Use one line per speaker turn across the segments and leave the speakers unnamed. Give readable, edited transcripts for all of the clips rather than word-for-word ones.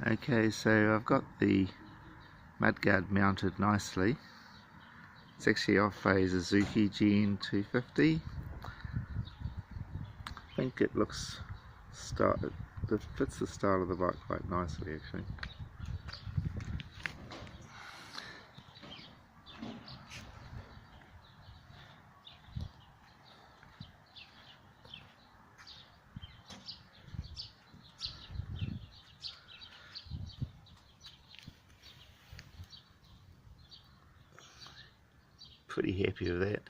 Okay, so I've got the mudguard mounted nicely. It's actually off a Suzuki XL250. I think it fits the style of the bike quite nicely actually. Pretty happy with that.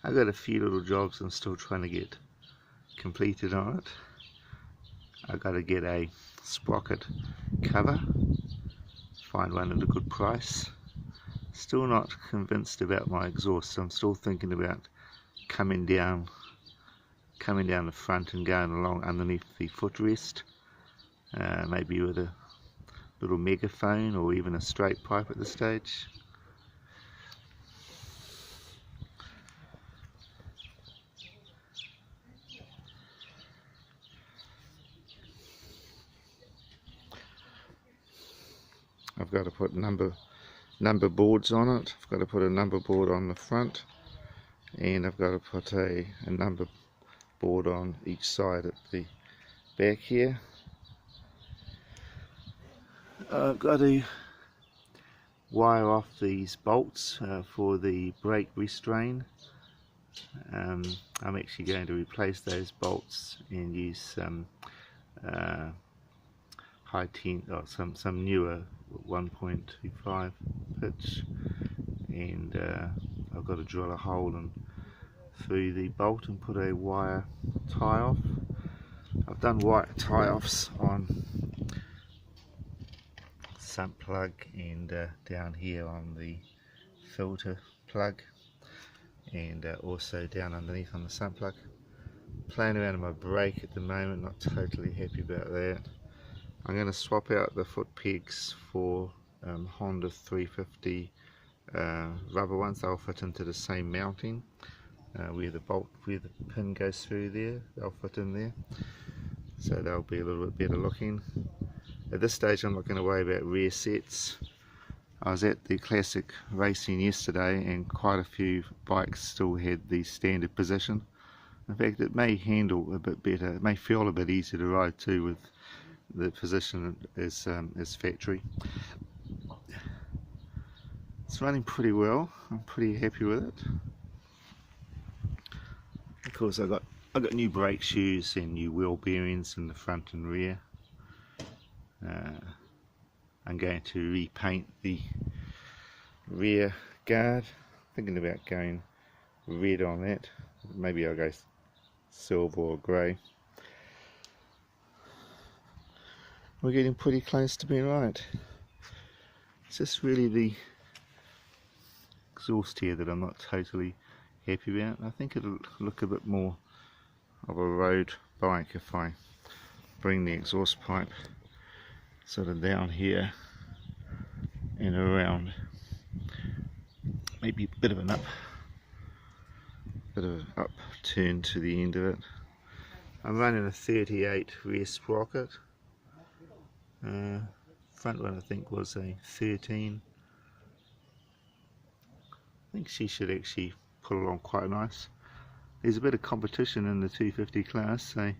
I've got a few little jobs I'm still trying to get completed on it. I've got to get a sprocket cover, find one at a good price. Still not convinced about my exhaust. I'm still thinking about coming down the front and going along underneath the footrest, maybe with a little megaphone or even a straight pipe at this stage. I've got to put number boards on it. I've got to put a number board on the front, and I've got to put a number board on each side at the back here. I've got to wire off these bolts for the brake restrain. I'm actually going to replace those bolts and use some some newer 1.25 pitch, and I've got to drill a hole through the bolt and put a wire tie off. I've done wire tie offs on sump plug and down here on the filter plug, and also down underneath on the sump plug. Playing around with my brake at the moment, not totally happy about that. I'm going to swap out the foot pegs for Honda 350 rubber ones. They'll fit into the same mounting. Where the pin goes through there, they'll fit in there. So they'll be a little bit better looking. At this stage I'm not going to worry about rear sets. I was at the Classic Racing yesterday and quite a few bikes still had the standard position. In fact, it may handle a bit better, it may feel a bit easier to ride too with the position as factory. It's running pretty well. I'm pretty happy with it. Of course, I got new brake shoes and new wheel bearings in the front and rear. I'm going to repaint the rear guard. Thinking about going red on that. Maybe I'll go silver or grey. We're getting pretty close to being right. It's just really the exhaust here that I'm not totally happy about. I think it'll look a bit more of a road bike if I bring the exhaust pipe sort of down here and around. Maybe a bit of an upturn to the end of it. I'm running a 38 rear sprocket. Front one I think was a 13. I think she should actually pull along quite nice. There's a bit of competition in the 250 class, so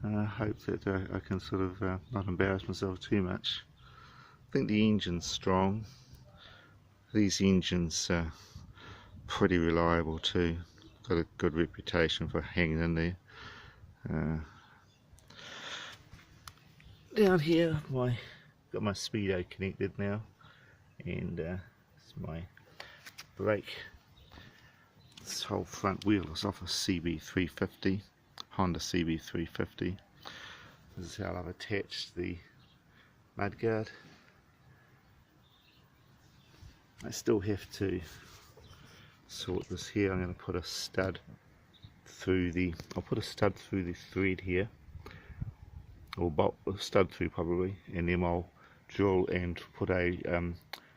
I hope that I can sort of not embarrass myself too much. I think the engine's strong. These engines are pretty reliable too. Got a good reputation for hanging in there. Down here, got my speedo connected now, and it's my brake. This whole front wheel is off a CB350, Honda CB350. This is how I've attached the mudguard. I still have to sort this here. I'm going to put a stud through the. I'll put a stud through the thread here, or bolt a stud through probably, and then I'll drill and put a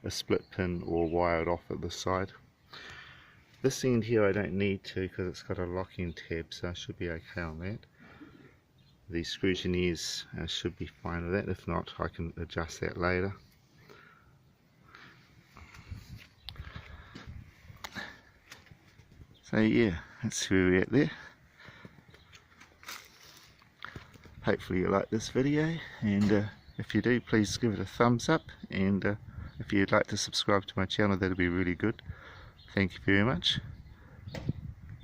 split pin or wire it off at the side. This end here I don't need to because it's got a locking tab, so I should be okay on that. the scrutineers should be fine with that. If not, I can adjust that later. So yeah, that's where we're at there. Hopefully you like this video, and if you do, please give it a thumbs up, and if you'd like to subscribe to my channel, that'd be really good. Thank you very much.